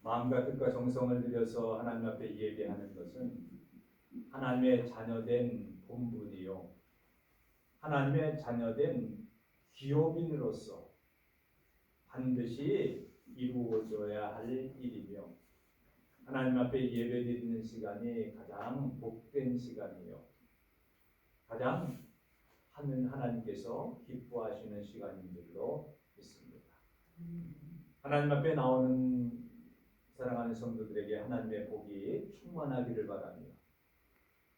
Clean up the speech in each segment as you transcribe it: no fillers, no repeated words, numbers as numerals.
마음과 뜻과 정성을 들여서 하나님 앞에 예배하는 것은 하나님의 자녀된 본분이요, 하나님의 자녀된 기업인으로서 반드시 이루어져야 할 일이며, 하나님 앞에 예배드리는 시간이 가장 복된 시간이요, 가장 하나님께서 기뻐하시는 시간인 줄로 믿습니다. 하나님 앞에 나오는 사랑하는 성도들에게 하나님의 복이 충만하기를 바랍니다.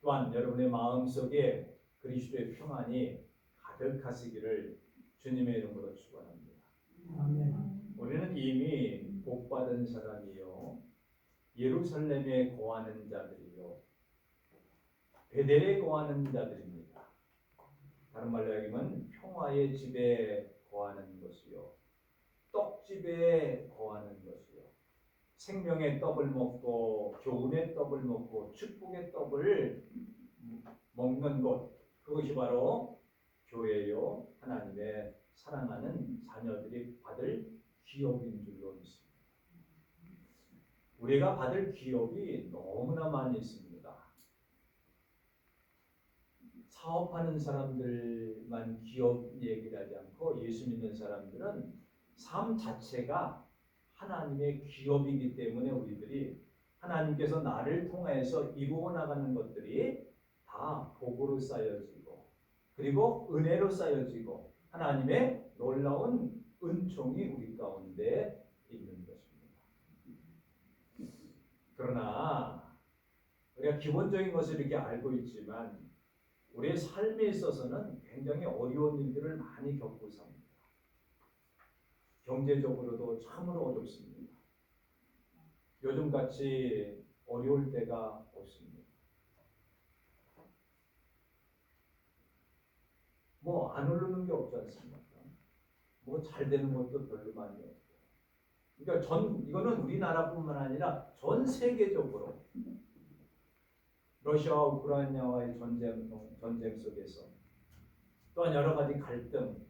또한 여러분의 마음속에 그리스도의 평안이 가득하시기를 주님의 이름으로 축원합니다. 아멘. 우리는 이미 복받은 사람이요, 예루살렘에 거하는 자들이요, 베델에 거하는 자들입니다. 다른 말로 하면 평화의 집에 거하는 것이요, 떡집에 거하는 것이요, 생명의 떡을 먹고 교훈의 떡을 먹고 축복의 떡을 먹는 것, 그것이 바로 교회요, 하나님의 사랑하는 자녀들이 받을 기업인 줄로 믿습니다. 우리가 받을 기업이 너무나 많이 있습니다. 사업하는 사람들만 기업 얘기를 하지 않고 예수 믿는 사람들은 삶 자체가 하나님의 기업이기 때문에 우리들이 하나님께서 나를 통해서 이루어 나가는 것들이 다 복으로 쌓여지고, 그리고 은혜로 쌓여지고, 하나님의 놀라운 은총이 우리 가운데 있는 것입니다. 그러나 우리가 기본적인 것을 이렇게 알고 있지만 우리의 삶에 있어서는 굉장히 어려운 일들을 많이 겪고 삽니다. 경제적으로도 참으로 어렵습니다. 요즘같이 어려울 때가 없습니다. 뭐 안 오르는 게 없지 않습니까? 뭐 잘 되는 것도 별로 많이 없고. 그러니까 이거는 우리나라뿐만 아니라 전 세계적으로 러시아와 우크라이나와의 전쟁 속에서, 또한 여러 가지 갈등,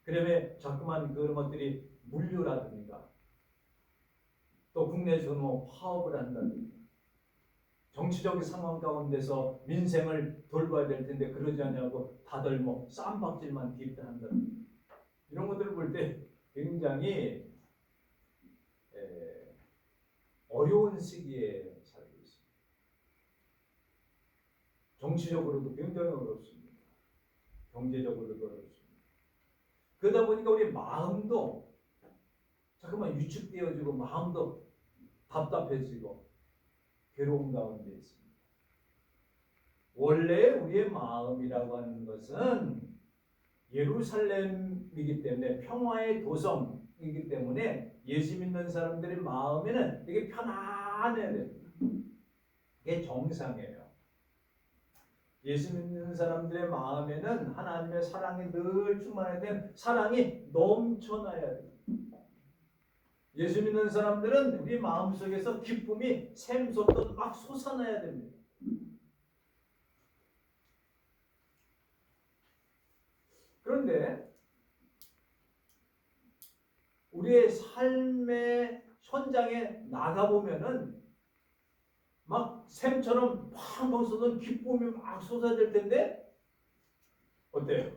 그다음에 자꾸만 그런 것들이 물류라든가, 또 국내에서 뭐 파업을 한다든가, 정치적인 상황 가운데서 민생을 돌봐야 될 텐데 그러지 않냐고 다들 뭐 쌈박질만 한다든가, 이런 것들을 볼 때 굉장히 어려운 시기에 살고 있습니다. 정치적으로도 굉장히 어렵습니다. 경제적으로도 어렵습니다. 그러다 보니까 우리 마음도 자꾸만 위축되어지고, 마음도 답답해지고 괴로운 가운데 있습니다. 원래 우리의 마음이라고 하는 것은 예루살렘이기 때문에, 평화의 도성이기 때문에 예수 믿는 사람들의 마음에는 되게 편안해야 됩니다. 이게 정상이에요. 예수 믿는 사람들의 마음에는 하나님의 사랑이 늘 충만해야 되는, 사랑이 넘쳐나야 돼요. 예수 믿는 사람들은 우리 마음속에서 기쁨이 샘솟듯 막 솟아나야 됩니다. 그런데 우리의 삶의 현장에 나가보면은 막 샘처럼 팡팡 쏟은 기쁨이 막 솟아질 텐데 어때요?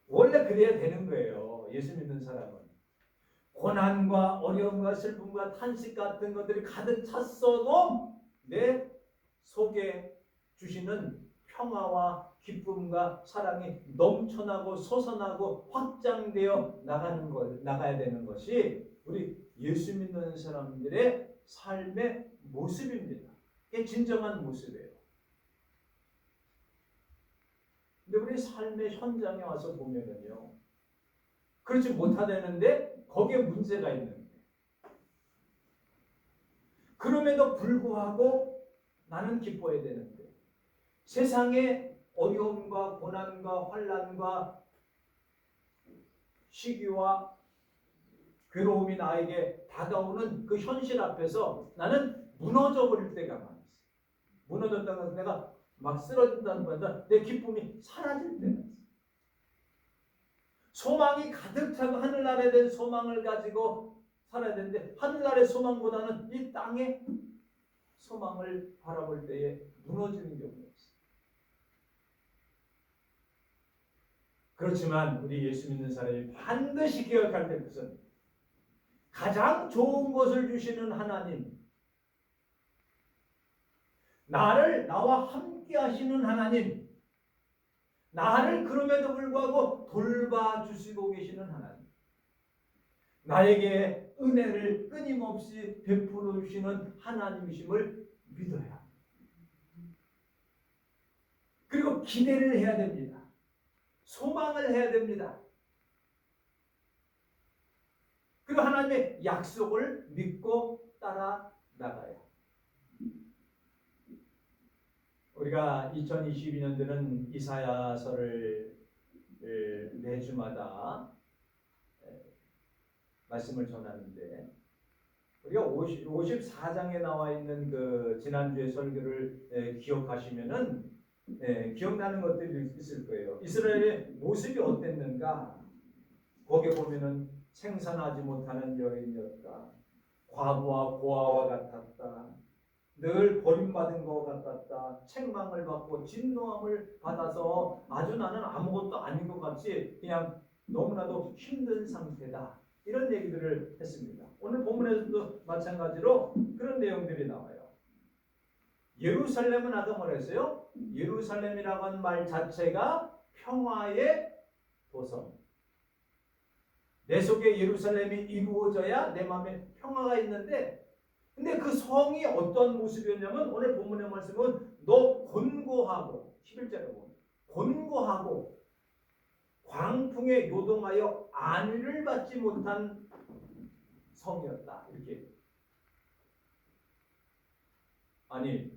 원래 그래야 되는 거예요. 예수 믿는 사람은. 고난과 어려움과 슬픔과 탄식 같은 것들이 가득 찼어도 내 속에 주시는 평화와 기쁨과 사랑이 넘쳐나고 솟아나고 확장되어 나가야 되는 것이 우리 예수 믿는 사람들의 삶의 모습입니다. 이게 진정한 모습이에요. 근데 우리 삶의 현장에 와서 보면은요, 그렇지 못하다는데 거기에 문제가 있는 거예요. 그럼에도 불구하고 나는 기뻐해야 되는데, 세상의 어려움과 고난과 환난과 시기와 괴로움이 나에게 다가오는 그 현실 앞에서 나는 무너져 버릴 때가 많았어요. 무너졌다는 것은 내가 막 쓰러진다는 것보다 내 기쁨이 사라질 때가 있어요. 소망이 가득 차고 하늘나라에 대한 소망을 가지고 살아야 되는데 하늘나라의 소망보다는 이 땅의 소망을 바라볼 때에 무너지는 경우가 있어요. 그렇지만 우리 예수 믿는 사람이 반드시 기억할 것은 가장 좋은 것을 주시는 하나님, 나와 함께 하시는 하나님, 나를 그럼에도 불구하고 돌봐주시고 계시는 하나님, 나에게 은혜를 끊임없이 베풀어 주시는 하나님이심을 믿어야 합니다. 그리고 기대를 해야 됩니다. 소망을 해야 됩니다. 그리고 하나님의 약속을 믿고 따라 나가야. 우리가 2022년도는 이사야서를 매주마다 말씀을 전하는데, 우리가 54장에 나와 있는 그 지난주의 설교를 기억하시면은 기억나는 것들이 있을 거예요. 이스라엘의 모습이 어땠는가? 거기에 보면은 생산하지 못하는 여인이었다. 과부와 고아와 같았다. 늘 버림받은 것 같았다. 책망을 받고 진노함을 받아서 아주 나는 아무것도 아닌 것 같이 그냥 너무나도 힘든 상태다. 이런 얘기들을 했습니다. 오늘 본문에서도 마찬가지로 그런 내용들이 나와요. 예루살렘은 아까 뭐랬어요? 예루살렘이라고 하는 말 자체가 평화의 도성. 내 속에 예루살렘이 이루어져야 내 마음에 평화가 있는데, 근데 그 성이 어떤 모습이었냐면 오늘 본문의 말씀은 너 곤고하고 11절에 보면 곤고하고 광풍에 요동하여 안위를 받지 못한 성이었다. 이렇게. 아니,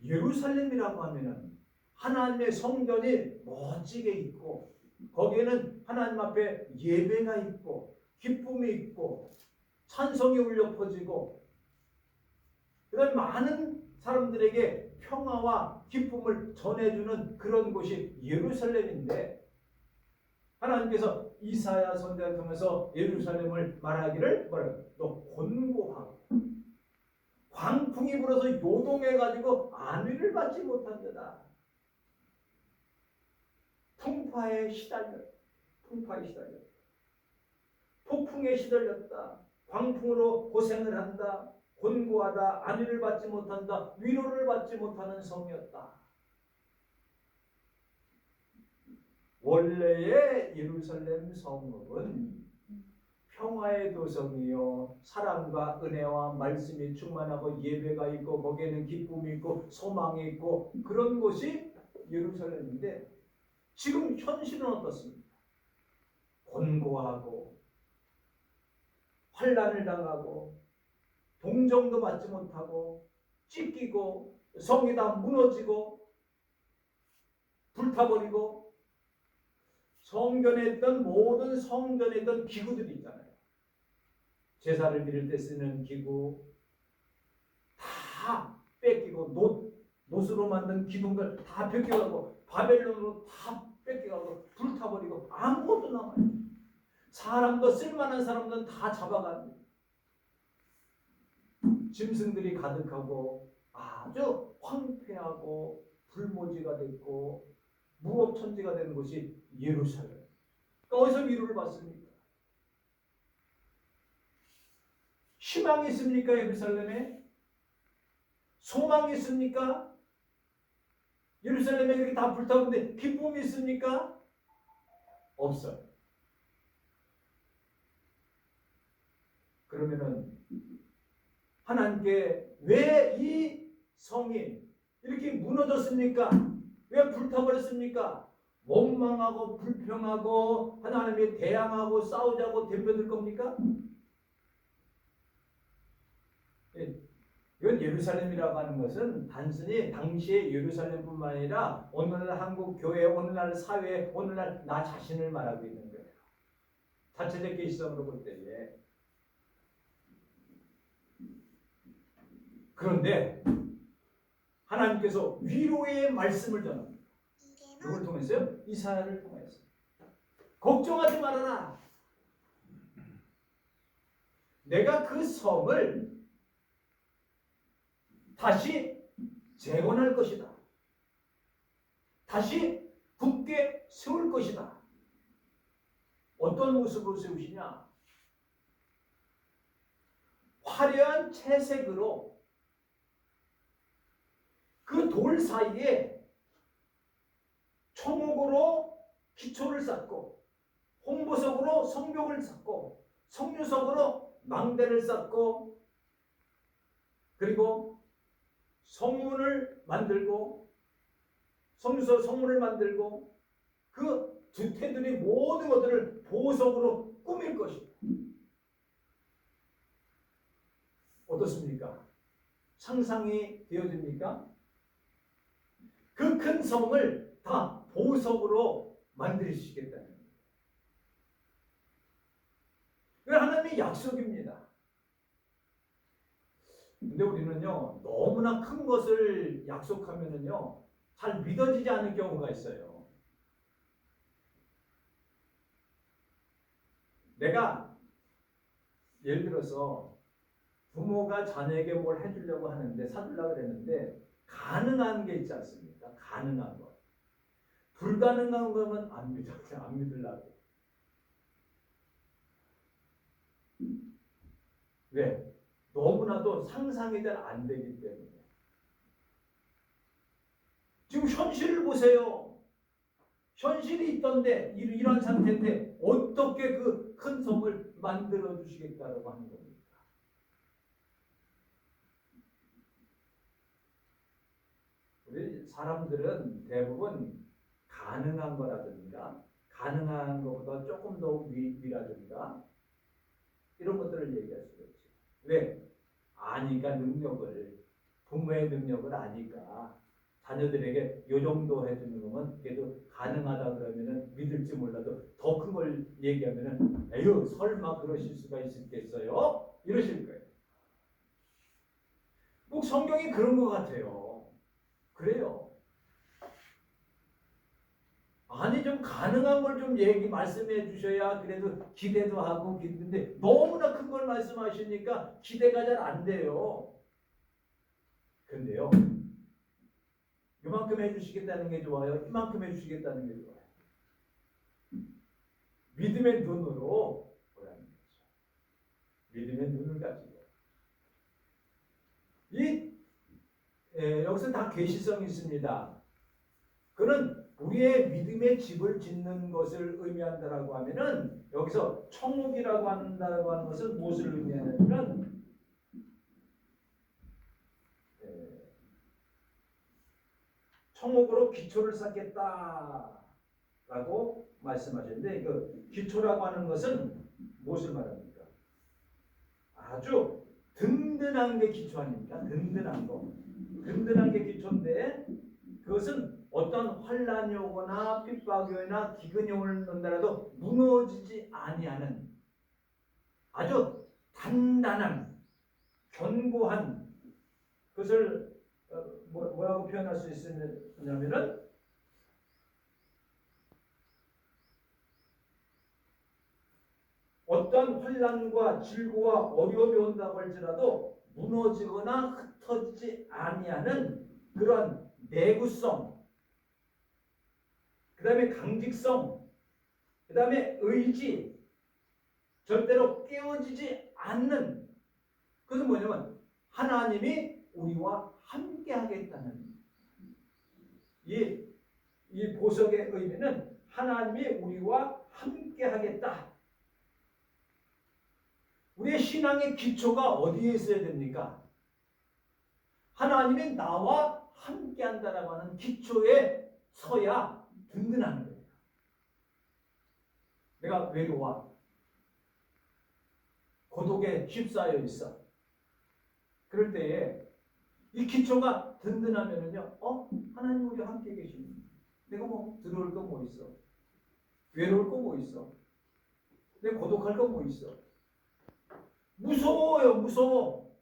예루살렘이라고 하면은 하나님의 성전이 멋지게 있고 거기에는 하나님 앞에 예배가 있고 기쁨이 있고 찬송이 울려 퍼지고 그런 많은 사람들에게 평화와 기쁨을 전해주는 그런 곳이 예루살렘인데, 하나님께서 이사야 선지자를 통해서 예루살렘을 말하기를 뭐라고? 너 곤고하고 광풍이 불어서 요동해가지고 안위를 받지 못한다. 풍파에 시달렸다. 폭풍에 시달렸다. 광풍으로 고생을 한다. 곤고하다. 안위를 받지 못한다. 위로를 받지 못하는 성이었다. 원래의 예루살렘 성읍은 평화의 도성이요, 사랑과 은혜와 말씀이 충만하고 예배가 있고 거기에는 기쁨이 있고 소망이 있고 그런 곳이 예루살렘인데, 지금 현실은 어떻습니까? 곤고하고 환난을 당하고 동정도 받지 못하고 찢기고 성이 다 무너지고 불타버리고, 성전에 있던 모든 성전에 있던 기구들이 있잖아요. 제사를 드릴 때 쓰는 기구 다 뺏기고, 노스로 만든 기둥들 다 뺏겨가고 바벨론으로 다 뺏겨가고 불타버리고 아무것도 남아요. 사람도 쓸만한 사람들은 다 잡아갑니다. 짐승들이 가득하고 아주 황폐하고 불모지가 됐고 무법천지가 된 곳이 예루살렘. 어디서 위로를 받습니까? 희망이 있습니까? 예루살렘에? 소망이 있습니까? 예루살렘에 이렇게 다 불타는데 기쁨이 있습니까? 없어요. 그러면은 하나님께 왜 이 성이 이렇게 무너졌습니까? 왜 불타버렸습니까? 원망하고 불평하고 하나님에 대항하고 싸우자고 덤벼들 겁니까? 이건 예루살렘이라고 하는 것은 단순히 당시의 예루살렘뿐만 아니라 오늘날 한국 교회, 오늘날 사회, 오늘날 나 자신을 말하고 있는 거예요. 자체적 개시성으로 볼 때에. 그런데 하나님께서 위로의 말씀을 전합니다. 누굴 통해서요? 이사야를 통해서. 걱정하지 말아라. 내가 그 성을 다시 재건할 것이다. 다시 굳게 세울 것이다. 어떤 모습으로 세우시냐? 화려한 채색으로 그 돌 사이에 청옥으로 기초를 쌓고, 홍보석으로 성벽을 쌓고, 성류석으로 망대를 쌓고, 그리고 성문을 만들고, 성류석 성문을 만들고, 그 두 테두리 모든 것들을 보석으로 꾸밀 것이다. 어떻습니까? 상상이 되어집니까? 그 큰 성을 다 보석으로 만드시겠다는 거예요. 이건 하나님의 약속입니다. 근데 우리는요, 너무나 큰 것을 약속하면은요, 잘 믿어지지 않는 경우가 있어요. 내가 예를 들어서 부모가 자녀에게 뭘 해주려고 하는데, 사주려고 그랬는데 가능한 게 있지 않습니까? 가능한 거. 불가능한 거면 안 믿으려고. 왜? 너무나도 상상이 잘 안 되기 때문에. 지금 현실을 보세요. 현실이 있던데, 이런 상태인데 어떻게 그 큰 성을 만들어 주시겠다고 하는 겁니까? 우리 사람들은 대부분 가능한 거라든가, 가능한 것보다 조금 더 위라든가, 이런 것들을 얘기할 수가 있죠. 왜? 아니까 능력을, 부모의 능력을 아니까 자녀들에게 요 정도 해주는 거면 그래도 가능하다 그러면은 믿을지 몰라도 더 큰 걸 얘기하면은 에휴 설마 그러실 수가 있겠어요? 이러실 거예요. 꼭 성경이 그런 것 같아요. 그래요. 아니 좀 가능한 걸 좀 말씀해 주셔야 그래도 기대도 하고 근데 너무나 큰 걸 말씀하시니까 기대가 잘 안 돼요. 근데요, 이만큼 해주시겠다는 게 좋아요? 이만큼 해주시겠다는 게 좋아요? 믿음의 눈으로 보라는 거죠. 믿음의 눈을 가지고. 여기서 다 계시성이 있습니다. 그는 우리의 믿음의 집을 짓는 것을 의미한다라고 하면은, 여기서 청옥이라고 한다고 하는 것은 무엇을 의미하냐면, 청옥으로 기초를 쌓겠다라고 말씀하셨는데, 그 기초라고 하는 것은 무엇을 말합니까? 아주 든든한 게 기초 아닙니까? 든든한 거. 든든한 게 기초인데, 그것은 어떤 환란이 오거나 핍박이 오거나 기근이 온다라도 무너지지 아니하는 아주 단단한, 견고한, 그것을 뭐라고 표현할 수 있느냐면은, 어떤 환란과 질고와 어려움이 온다고 할지라도 무너지거나 흩어지지 아니하는 그런 내구성, 그 다음에 강직성, 그 다음에 의지, 절대로 깨어지지 않는, 그것은 뭐냐면 하나님이 우리와 함께 하겠다는, 이 보석의 의미는 하나님이 우리와 함께 하겠다. 우리의 신앙의 기초가 어디에 있어야 됩니까? 하나님이 나와 함께 한다라고 하는 기초에 서야 든든한 거예요. 내가 외로워, 고독에 휩싸여 있어. 그럴 때에 이 기초가 든든하면은요, 하나님 우리와 함께 계시니 내가 뭐 두려울 거 뭐 있어? 외로울 거 뭐 있어? 내가 고독할 거 뭐 있어? 무서워요, 무서워.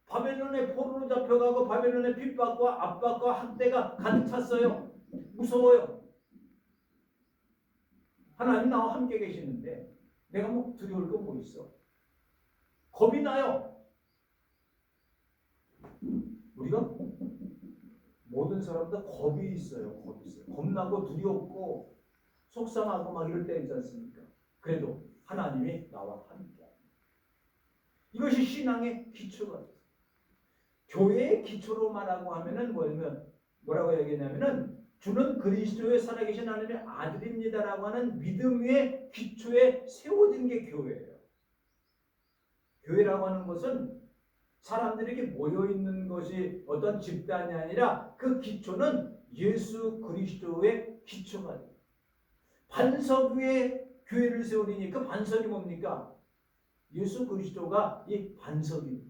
바벨론의 포로로 잡혀가고 바벨론의 핍박과 압박과 학대가 가득 찼어요. 무서워요. 하나님 나와 함께 계시는데 내가 뭐 두려울 거 뭐 있어? 겁이 나요. 우리가 모든 사람들 겁이 있어요. 겁이 있어요. 겁나고 두렵고 속상하고 막 이럴 때 있지 않습니까? 그래도 하나님이 나와 함께. 이것이 신앙의 기초가 돼요. 교회의 기초로 말하고 하면은 뭐라고 얘기하냐면은 주는 그리스도의 살아계신 하나님의 아들입니다라고 하는 믿음 위에 기초에 세워진 게 교회예요. 교회라고 하는 것은 사람들이 이렇게 모여 있는 것이 어떤 집단이 아니라 그 기초는 예수 그리스도의 기초가 돼요. 반석 위에 교회를 세우리니 그 반석이 뭡니까? 예수 그리스도가 이 반석입니다.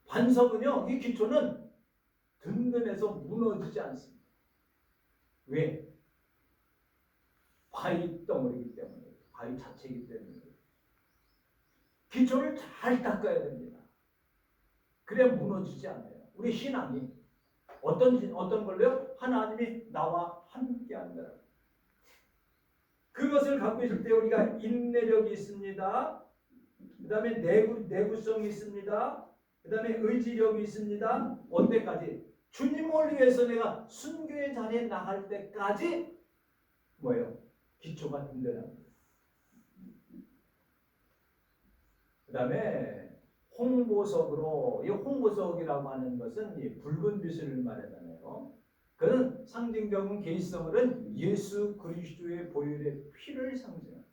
반석은요, 이 기초는 든든해서 무너지지 않습니다. 왜? 바위 덩어리이기 때문에, 바위 자체이기 때문에. 기초를 잘 닦아야 됩니다. 그래야 무너지지 않아요. 우리 신앙이 어떤 걸로요? 하나님이 나와 함께 한다. 그것을 갖고 있을 때 우리가 인내력이 있습니다. 그 다음에 내구성이 있습니다. 그 다음에 의지력이 있습니다. 언제까지? 주님을 위해서 내가 순교의 자리에 나갈 때까지 뭐예요? 기초가 든든합니다. 그 다음에 홍보석으로, 이 홍보석이라고 하는 것은 이 붉은 빛을 말하잖아요. 그는 상징적인 개인성은 예수 그리스도의 보혈의 피를 상징합니다.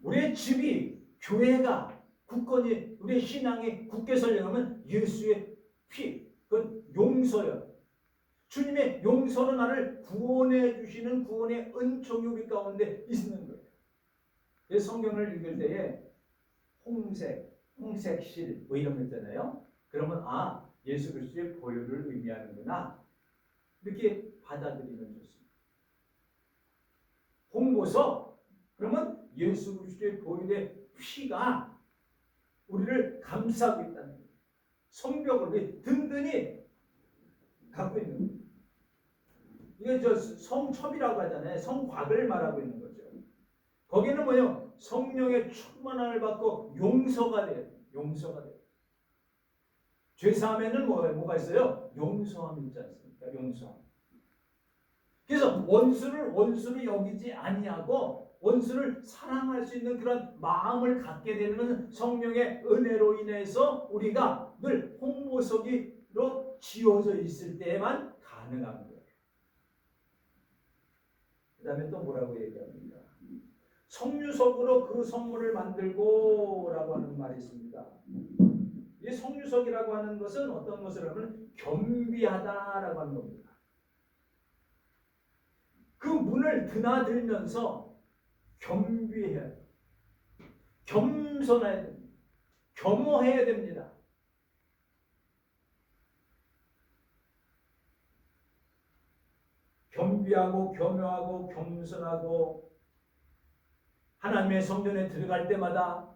우리의 집이, 교회가 굳건히 우리의 신앙이 굳게 서려면 예수의 피, 그 용서요. 주님의 용서는 나를 구원해 주시는 구원의 은총이 우리 가운데 있는 거예요. 성경을 읽을 때에 홍색실 뭐 이런 거 있잖아요. 그러면 예수 그리스도의 보혈을 의미하는구나. 이렇게 받아들이면 좋습니다. 홍보서 그러면 예수 그리스도의 보혈의 피가 우리를 감싸고 있다는 거예요. 성벽을 든든히 갖고 있는 거예요. 이게 성첩이라고 하잖아요. 성곽을 말하고 있는 거죠. 거기는 뭐예요? 성령의 충만함을 받고 용서가 돼요. 용서가 돼요. 죄사함에는 뭐가 있어요? 용서함이 있지 않습니까? 용서함. 그래서 원수를 여기지 아니하고 원수를 사랑할 수 있는 그런 마음을 갖게 되는 성령의 은혜로 인해서 우리가 늘 홍보석이로 지어져 있을 때만 가능한 거예요. 그 다음에 또 뭐라고 얘기합니까? 성유석으로 그 성물을 만들고 라고 하는 말이 있습니다. 이 성유석이라고 하는 것은 어떤 것을 하면 겸비하다라고 하는 겁니다. 그 문을 드나들면서 겸비해야 돼요. 겸손해야 됩니다. 겸허해야 됩니다. 겸비하고 겸허하고 겸손하고 하나님의 성전에 들어갈 때마다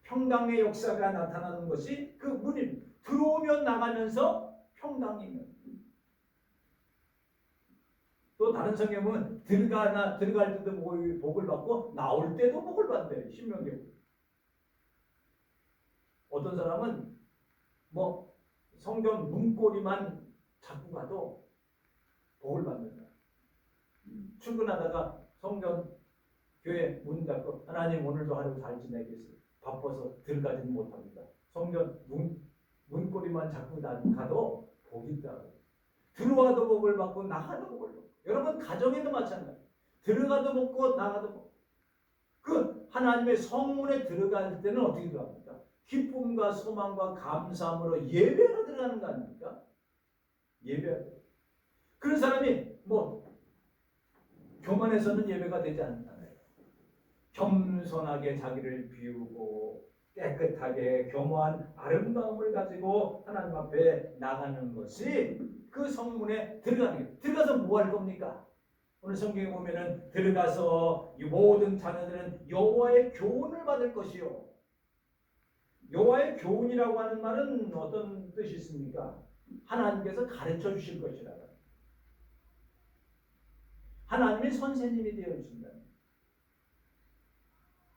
평강의 역사가 나타나는 것이 그 문입니다. 들어오면 나가면서 평강이면. 또 다른 성경은 들어갈 때도 복을 받고 나올 때도 복을 받는대요. 신명기에. 어떤 사람은 성경 문고리만 잡고 가도 복을 받는다. 출근하다가 성전 교회 문 닫고 하나님 오늘도 하루 잘 지내겠어요. 바빠서 들어가지는 못합니다. 성전 문고리만 잡고 가도 복이 있다. 들어와도 복을 받고 나가도 복을 받고. 여러분 가정에도 마찬가지. 들어가도 복고 나가도 복. 그 하나님의 성문에 들어갈 때는 어떻게 들어갑니까? 기쁨과 소망과 감사함으로 예배하러 들어가는 거 아닙니까? 예배하러. 그런 사람이 교만해서는 예배가 되지 않잖아요. 겸손하게 자기를 비우고 깨끗하게 겸허한 아름다움을 가지고 하나님 앞에 나가는 것이 그 성문에 들어가는 거예요. 들어가서 뭐 할 겁니까? 오늘 성경에 보면은 들어가서 이 모든 자녀들은 여호와의 교훈을 받을 것이요. 여호와의 교훈이라고 하는 말은 어떤 뜻이 있습니까? 하나님께서 가르쳐 주실 것이라. 하나님의 선생님이 되어 주신다.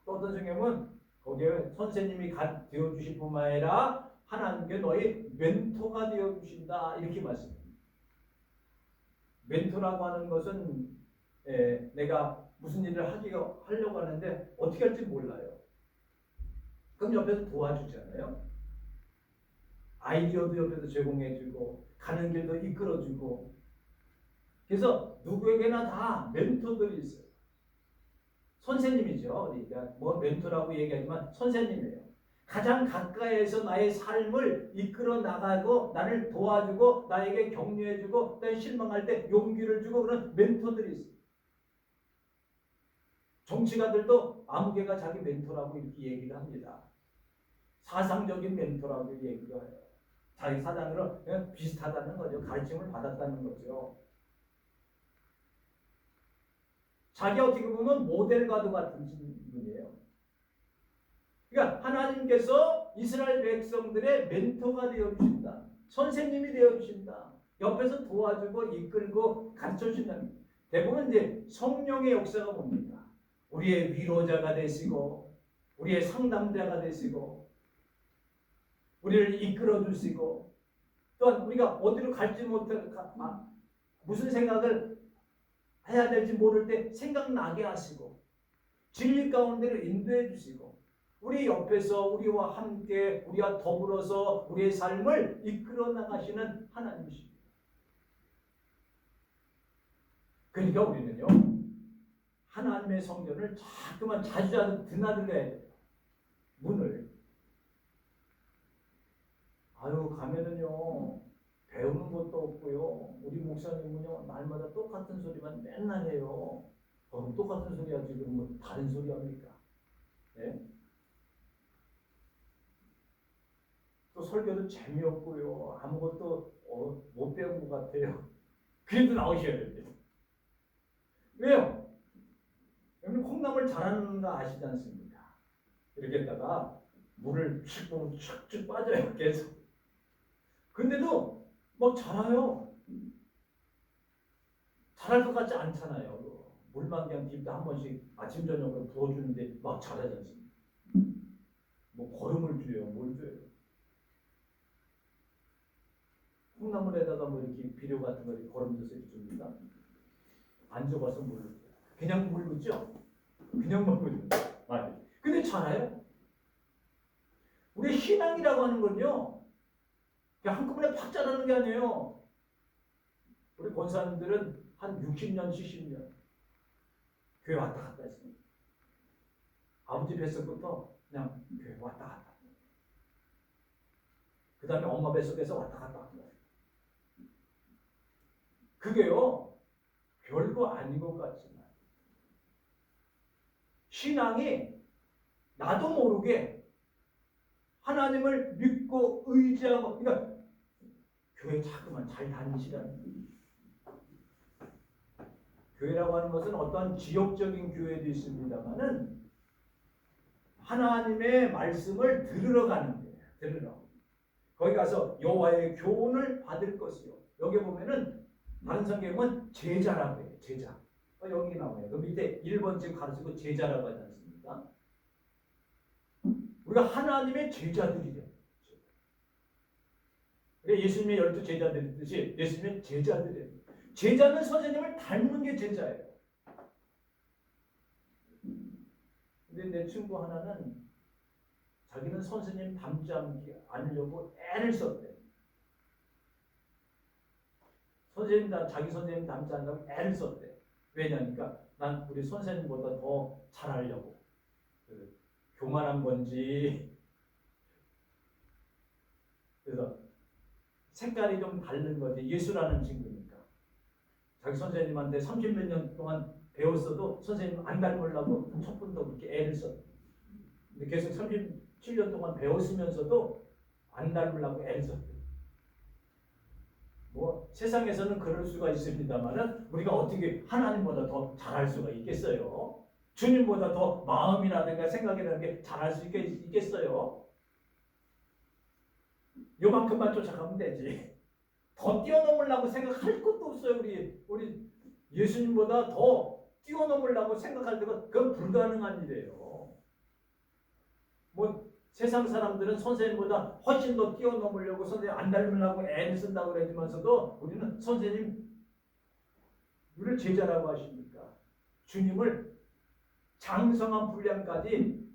또 어떤 성경은 거기에 선생님이 되어 주실 뿐만 아니라 하나님께 너희 멘토가 되어 주신다 이렇게 말씀합니다. 멘토라고 하는 것은 내가 무슨 일을 하려고 하는데 어떻게 할지 몰라요. 그럼 옆에서 도와주잖아요. 아이디어도 옆에서 제공해주고 가는 길도 이끌어주고. 그래서 누구에게나 다 멘토들이 있어요. 선생님이죠. 그러니까 뭐 멘토라고 얘기하지만 선생님이에요. 가장 가까이에서 나의 삶을 이끌어 나가고 나를 도와주고 나에게 격려해주고 또 실망할 때 용기를 주고 그런 멘토들이 있어요. 정치가들도 아무개가 자기 멘토라고 이렇게 얘기를 합니다. 사상적인 멘토라고 얘기를 해요. 자기 사장으로 그냥 비슷하다는 거죠. 가르침을 받았다는 거죠. 자기 어떻게 보면 모델과도 같은 분이에요. 그러니까 하나님께서 이스라엘 백성들의 멘토가 되어주신다. 선생님이 되어주신다. 옆에서 도와주고 이끌고 가르쳐주신다. 대부분 이제 성령의 역사가 뭡니까? 우리의 위로자가 되시고 우리의 상담자가 되시고 우리를 이끌어 주시고 또한 우리가 어디로 갈지 무슨 생각을 해야 될지 모를 때 생각나게 하시고 진리 가운데로 인도해 주시고 우리 옆에서 우리와 함께 우리와 더불어서 우리의 삶을 이끌어 나가시는 하나님이십니다. 그러니까 우리는요 하나님의 성전을 자꾸만 자주 드나들어야 돼요. 문을 가면은요 배우는 것도 없고요. 우리 목사님은요 날마다 똑같은 소리만 맨날 해요. 그럼 똑같은 소리 하지 그럼 뭐 다른 소리 합니까? 네? 또 설교도 재미없고요. 아무것도 못 배운 것 같아요. 그래도 나오셔야 됩니다. 왜요? 여러분 콩나물 잘하는 거 아시지 않습니까? 이렇게 했다가 물을 축축 빠져요. 계속. 근데도 막 자라요. 자랄 것 같지 않잖아요. 물만 그냥 딥다 한 번씩 아침 저녁으로 부어주는데 막 자라지 않습니까? 뭐 거름을 줘요. 뭘 줘요? 콩나물에다가 뭐 이렇게 비료 같은 거 이렇게 거름 줘서 이렇게 줍니까? 안 줘봐서 모르죠. 그냥 물 묻죠? 그냥 먹거든요. 맞아요. 근데 자라요? 우리 신앙이라고 하는 건요. 그냥 한꺼번에 팍 자라는 게 아니에요. 우리 권사님들은 한 60년, 70년 교회 왔다 갔다 했습니다. 아버지 뱃속부터 그냥 교회 왔다 갔다. 그 다음에 엄마 뱃속에서 왔다 갔다 합니다. 그게요. 별거 아닌 것 같지만 신앙이 나도 모르게 하나님을 믿고 의지하고 그러니까 교회 자꾸만 잘 다니시라는 거예요. 교회라고 하는 것은 어떤 지역적인 교회도 있습니다만은 하나님의 말씀을 들으러 가는 거예요. 들으러. 거기 가서 여호와의 교훈을 받을 것이요. 여기 보면은 다른 성경은 제자라고 해요. 제자. 여기 나와요. 그 밑에 1번째 가르치고 제자라고 하지 않습니까? 우리가 하나님의 제자들이래요. 예수님의 12제자들이 듯이 예수님의 제자들이에요. 제자는 선생님을 닮는 게 제자예요. 근데 내 친구 하나는 자기는 선생님 닮지 않으려고 애를 썼대. 자기 선생님 닮지 않으려고 애를 썼대. 왜냐니까 난 우리 선생님보다 더 잘하려고. 교만한 건지. 그래서 색깔이 좀 다른 거지. 예수라는 친구니까. 자기 선생님한테 30몇 년 동안 배웠어도 선생님 안 닮으려고 첫 번도 그렇게 애를 썼대. 근데 계속 37년 동안 배웠으면서도 안 닮으려고 애를 썼대. 뭐 세상에서는 그럴 수가 있습니다만은 우리가 어떻게 하나님보다 더 잘할 수가 있겠어요? 주님보다 더 마음이라든가 생각이라는 게 잘할 수 있겠어요? 요만큼만 쫓아가면 되지. 더 뛰어넘으려고 생각할 것도 없어요. 우리 예수님보다 더 뛰어넘으려고 생각할 때가 그건 불가능한 일이에요. 세상 사람들은 선생님보다 훨씬 더 뛰어넘으려고 선생님 안 닮으려고 애를 쓴다고 그러지만서도 우리는 선생님 우리를 제자라고 하십니까? 주님을 장성한 분량까지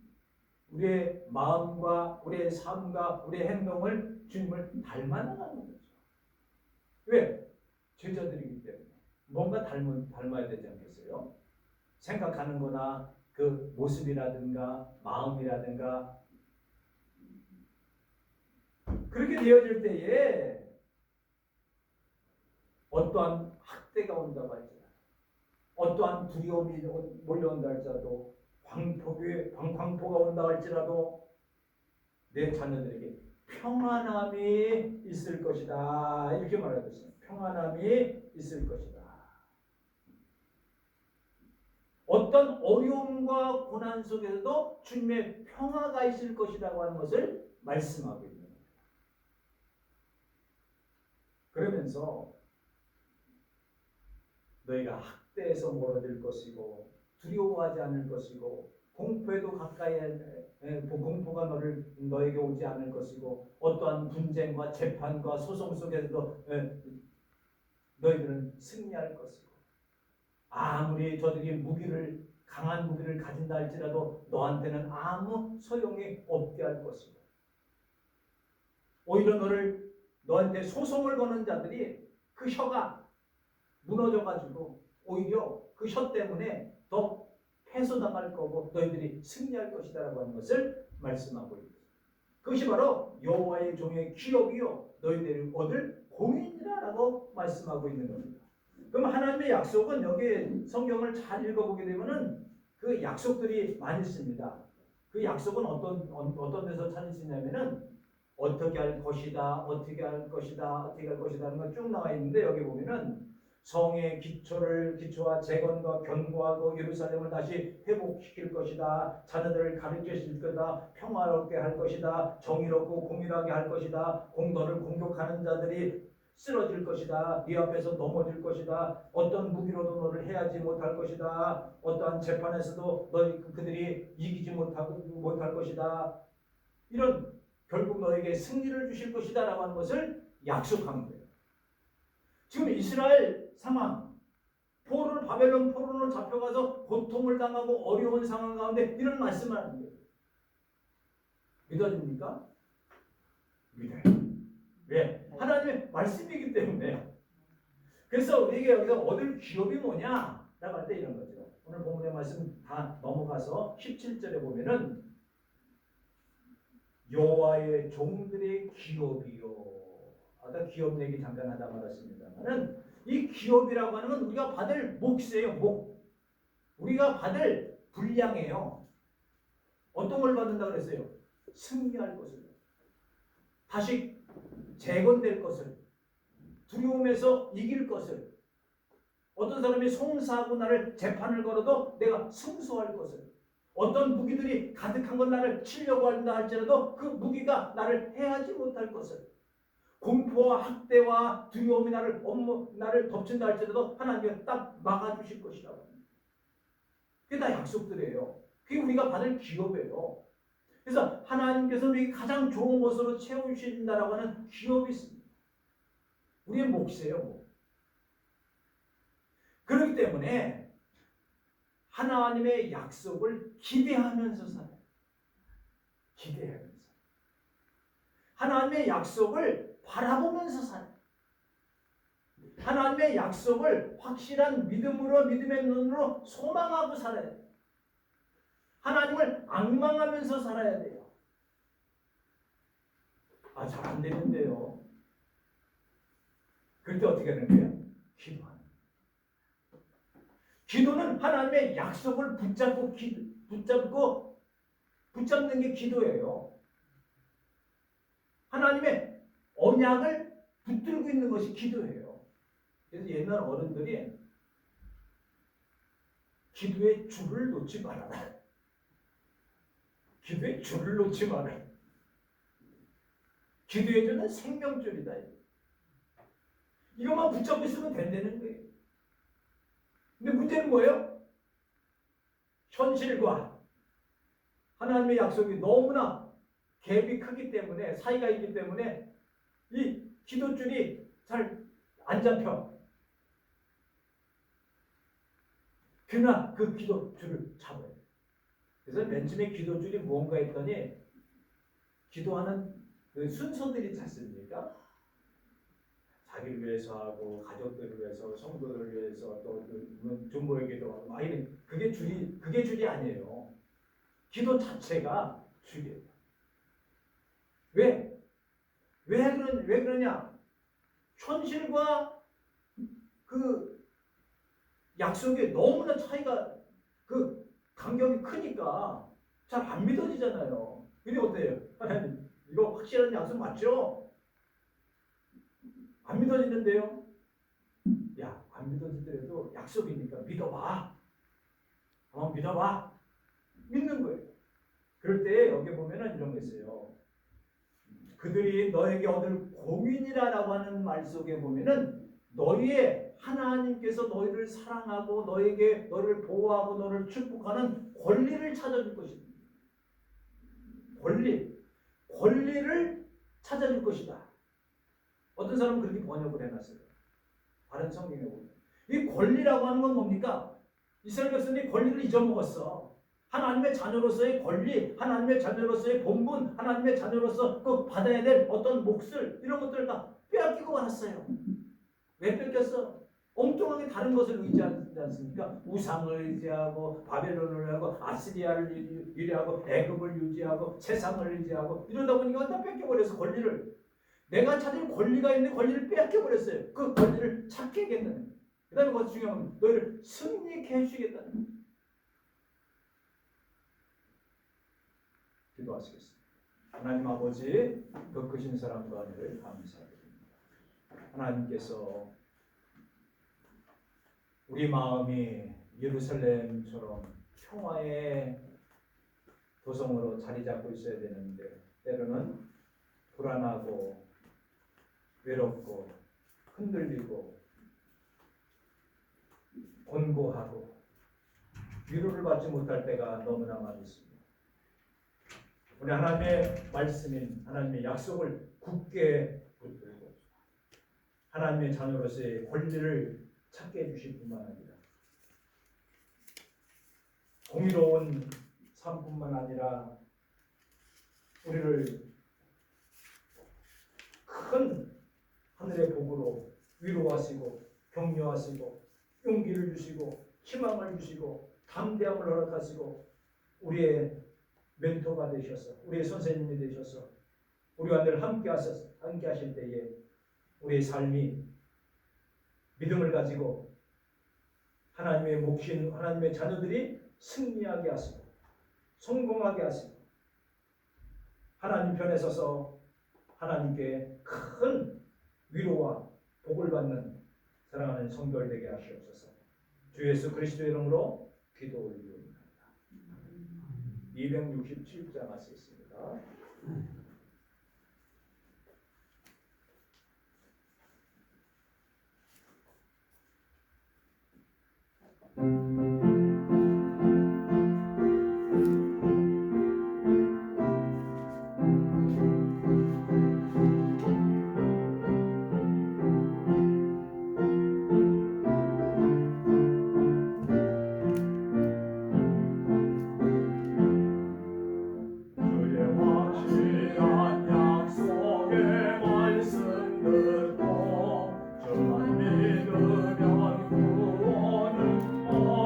우리의 마음과 우리의 삶과 우리의 행동을 주님을 닮아나가는 거죠. 왜? 제자들이기 때문에 뭔가 닮아야 되지 않겠어요? 생각하는 거나 그 모습이라든가 마음이라든가 그렇게 되어질 때에 어떠한 학대가 온다고 할지라도 어떠한 두려움이 몰려온다 할지라도 광포가 온다 할지라도 내 자녀들에게 평안함이 있을 것이다 이렇게 말하듯이 평안함이 있을 것이다. 어떤 어려움과 고난 속에서도 주님의 평화가 있을 것이라고 하는 것을 말씀하고 있는 겁니다. 그러면서 너희가 학대에서 멀어질 것이고 두려워하지 않을 것이고 공포에도 공포가 너에게 오지 않을 것이고 어떠한 분쟁과 재판과 소송 속에서도 너희들은 승리할 것이고 아무리 저들이 강한 무기를 가진다 할지라도 너한테는 아무 소용이 없게 할 것이고 오히려 너한테 소송을 거는 자들이 그 혀가 무너져가지고 오히려 그 혀 때문에 더 패소당할 거고 너희들이 승리할 것이다라고 하는 것을 말씀하고 있습니다. 그것이 바로 여호와의 종의 기업이요 너희들이 얻을 공인이라고 말씀하고 있는 겁니다. 그럼 하나님의 약속은 여기 성경을 잘 읽어보게 되면은 그 약속들이 많이 있습니다. 그 약속은 어떤 데서 찾을 수 있냐면은 어떻게 할 것이다, 어떻게 할 것이다, 어떻게 할 것이다 하는 건 쭉 나와 있는데 여기 보면은 성의 기초와 재건과 견고하고 예루살렘을 다시 회복시킬 것이다. 자녀들을 가르치실 거다. 평화롭게 할 것이다. 정의롭고 공의하게 할 것이다. 너를 공격하는 자들이 쓰러질 것이다. 네 앞에서 넘어질 것이다. 어떤 무기로도 너를 해하지 못할 것이다. 어떠한 재판에서도 그들이 이기지 못할 것이다. 이런 결국 너에게 승리를 주실 것이다 라고 하는 것을 약속한 거예요. 지금 이스라엘 상황, 바벨론 포로로 잡혀가서 고통을 당하고 어려운 상황 가운데 이런 말씀을 하는 거예요. 믿어집니까? 믿어요. 왜? 하나님의 말씀이기 때문에. 그래서 우리에게 여기서 얻을 기업이 뭐냐? 라고 할 때 이런 거죠. 오늘 본문의 말씀 다 넘어가서 17절에 보면은 여호와의 종들의 기업이요. 아까 기업 얘기 잠깐 하다 말았습니다만은 이 기업이라고 하는 건 우리가 받을 몫이에요. 목. 우리가 받을 분량이에요. 어떤 걸 받는다 그랬어요? 승리할 것을. 다시 재건될 것을. 두려움에서 이길 것을. 어떤 사람이 송사하고 나를 재판을 걸어도 내가 승소할 것을. 어떤 무기들이 가득한 걸 나를 치려고 한다 할지라도 그 무기가 나를 해하지 못할 것을. 공포와 학대와 두려움이 나를 덮친다 할지라도 하나님은 딱 막아주실 것이라고 합니다. 그게 다 약속들이에요. 그게 우리가 받을 기업이에요. 그래서 하나님께서 우리에게 가장 좋은 것으로 채워주신다라고 하는 기업이 있습니다. 우리의 몫이에요. 그렇기 때문에 하나님의 약속을 기대하면서 살아요. 기대하면서. 하나님의 약속을 바라보면서 살아요. 하나님의 약속을 확실한 믿음의 눈으로 소망하고 살아야 돼요. 하나님을 앙망하면서 살아야 돼요. 잘 안 되는데요. 그럴 때 어떻게 하는 거예요? 기도하는 거예요. 기도는 하나님의 약속을 붙잡는 게 기도예요. 하나님의 언약을 붙들고 있는 것이 기도예요. 그래서 옛날 어른들이 기도의 줄을 놓지 말아라. 기도의 줄을 놓지 말아라. 기도의 줄은 생명줄이다. 이것만 붙잡고 있으면 된다는 거예요. 근데 문제는 뭐예요? 현실과 하나님의 약속이 너무나 갭이 크기 때문에 사이가 있기 때문에 이 기도줄이 잘 안 잡혀. 그러나 그 기도줄을 잡아요. 그래서 맨 처음에 기도줄이 무언가 했더니 기도하는 그 순서들이 있지 않습니까? 자기를 위해서 하고 가족들을 위해서 성도들을 위해서 또 존모에게도 하고 막 이런 그게 줄이 아니에요. 기도 자체가 줄이에요. 왜 그러냐? 현실과 그 약속이 너무나 차이가 그 간격이 크니까 잘 안 믿어지잖아요. 근데 어때요? 하나님 이거 확실한 약속 맞죠? 안 믿어지는데요? 야, 안 믿어지더라도 약속이니까 믿어봐. 믿어봐. 믿는 거예요. 그럴 때 여기 보면은 이런 거 있어요. 그들이 너에게 얻을 공인이라고 하는 말 속에 보면은 너희의 하나님께서 너희를 사랑하고 너를 보호하고 너를 축복하는 권리를 찾아줄 것이다. 권리를 찾아줄 것이다. 어떤 사람은 그렇게 번역을 해놨어요. 다른 성경에 보면 이 권리라고 하는 건 뭡니까? 이스라엘 백성들이 권리를 잊어먹었어. 하나님의 자녀로서의 권리, 하나님의 자녀로서의 본분, 하나님의 자녀로서 그 받아야 될 어떤 몫을 이런 것들을 다 빼앗기고 말았어요. 왜 뺏겼어? 엉뚱하게 다른 것을 의지하지 않습니까? 우상을 의지하고 바벨론을 하고 아시리아를 유지하고 애굽을 유지하고 세상을 유지하고 이러다 보니까 다 뺏겨버려서 권리를 내가 찾을 권리가 있는 권리를 빼앗겨버렸어요. 그 권리를 찾게 하겠다는. 그 다음에 그것이 중요한 건 너희를 승리케 해주시겠다는 거예요. 기도하시겠습니다. 하나님 아버지 그 크신 사랑과 은혜를 감사드립니다. 하나님께서 우리 마음이 예루살렘처럼 평화의 도성으로 자리 잡고 있어야 되는데 때로는 불안하고 외롭고 흔들리고 곤고하고 위로를 받지 못할 때가 너무나 많이 있습니다. 우리 하나님의 말씀인 하나님의 약속을 굳게 붙들고 하나님의 자녀로서의 권리를 찾게 해주실 뿐만 아니라 공의로운 삶뿐만 아니라 우리를 큰 하늘의 복으로 위로하시고 격려하시고 용기를 주시고 희망을 주시고 담대함을 허락하시고 우리의 멘토가 되셔서 우리의 선생님이 되셔서 우리와 늘 함께 하실 때에 우리의 삶이 믿음을 가지고 하나님의 몫인 하나님의 자녀들이 승리하게 하시고 성공하게 하시고 하나님 편에 서서 하나님께 큰 위로와 복을 받는 사랑하는 성도들 되게 하시옵소서. 주 예수 그리스도의 이름으로 기도 올리옵나이다. 267장 할 수 있습니다.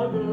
얻으리라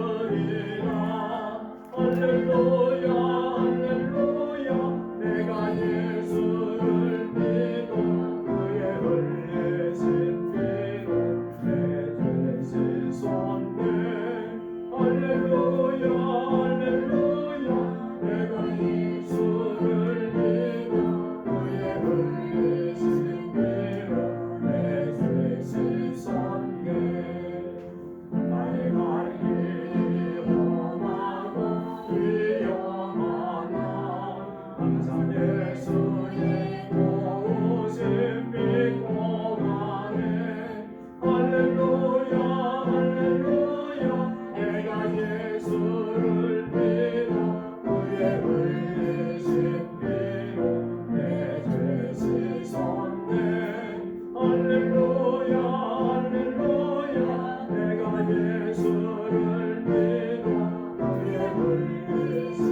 오늘